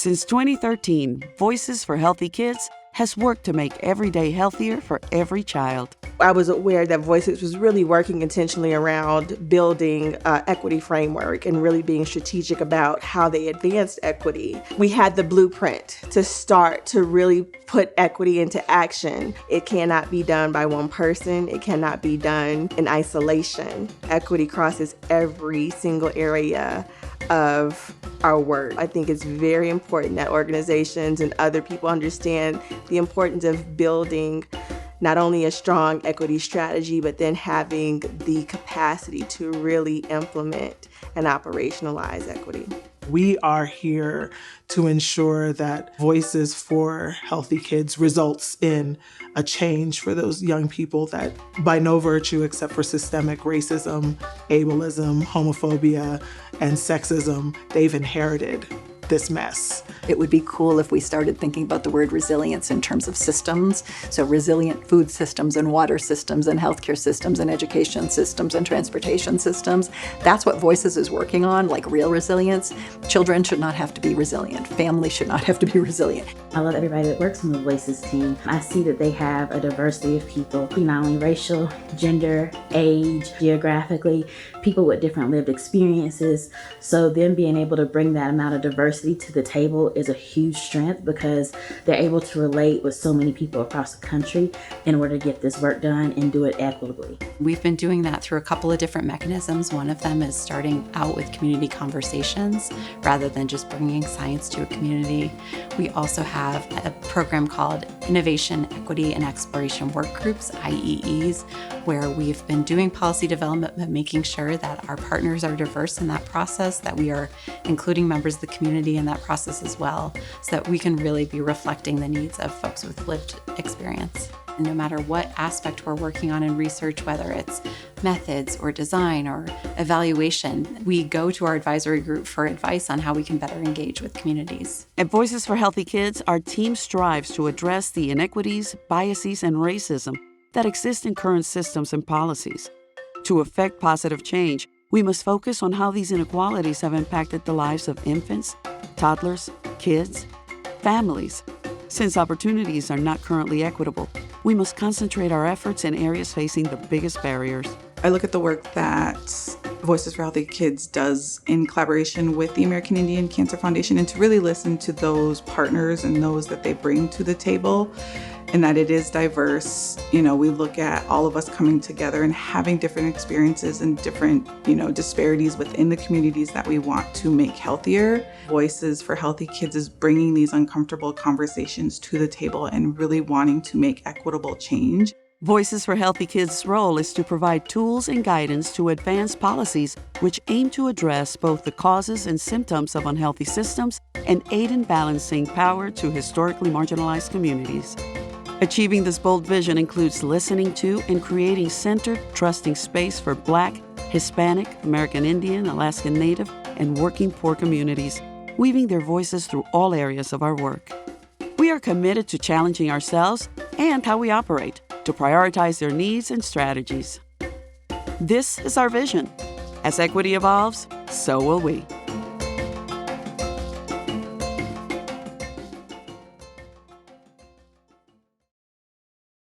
Since 2013, Voices for Healthy Kids has worked to make every day healthier for every child. I was aware that Voices was really working intentionally around building equity framework and really being strategic about how they advanced equity. We had the blueprint to start to really put equity into action. It cannot be done by one person. It cannot be done in isolation. Equity crosses every single area of our work. I think it's very important that organizations and other people understand the importance of building not only a strong equity strategy, but then having the capacity to really implement and operationalize equity. We are here to ensure that Voices for Healthy Kids results in a change for those young people that, by no virtue except for systemic racism, ableism, homophobia, and sexism, they've inherited this mess. It would be cool if we started thinking about the word resilience in terms of systems. So resilient food systems and water systems and healthcare systems and education systems and transportation systems. That's what Voices is working on, like real resilience. Children should not have to be resilient. Families should not have to be resilient. I love everybody that works on the Voices team. I see that they have a diversity of people, not only racial, gender, age, geographically, people with different lived experiences. So them being able to bring that amount of diversity to the table is a huge strength because they're able to relate with so many people across the country in order to get this work done and do it equitably. We've been doing that through a couple of different mechanisms. One of them is starting out with community conversations rather than just bringing science to a community. We also have a program called Innovation, Equity, and Exploration Work Groups, IEEs, where we've been doing policy development but making sure that our partners are diverse in that process, that we are including members of the community in that process as well, so that we can really be reflecting the needs of folks with lived experience. No matter what aspect we're working on in research, whether it's methods or design or evaluation, we go to our advisory group for advice on how we can better engage with communities. At Voices for Healthy Kids, our team strives to address the inequities, biases, and racism that exist in current systems and policies. To effect positive change, we must focus on how these inequalities have impacted the lives of infants, toddlers, kids, families. Since opportunities are not currently equitable, we must concentrate our efforts in areas facing the biggest barriers. I look at the work that Voices for Healthy Kids does in collaboration with the American Indian Cancer Foundation, and to really listen to those partners and those that they bring to the table, and that it is diverse. We look at all of us coming together and having different experiences and different, disparities within the communities that we want to make healthier. Voices for Healthy Kids is bringing these uncomfortable conversations to the table and really wanting to make equitable change. Voices for Healthy Kids' role is to provide tools and guidance to advance policies which aim to address both the causes and symptoms of unhealthy systems and aid in balancing power to historically marginalized communities. Achieving this bold vision includes listening to and creating centered, trusting space for Black, Hispanic, American Indian, Alaskan Native, and working poor communities, weaving their voices through all areas of our work. We are committed to challenging ourselves and how we operate to prioritize their needs and strategies. This is our vision. As equity evolves, so will we.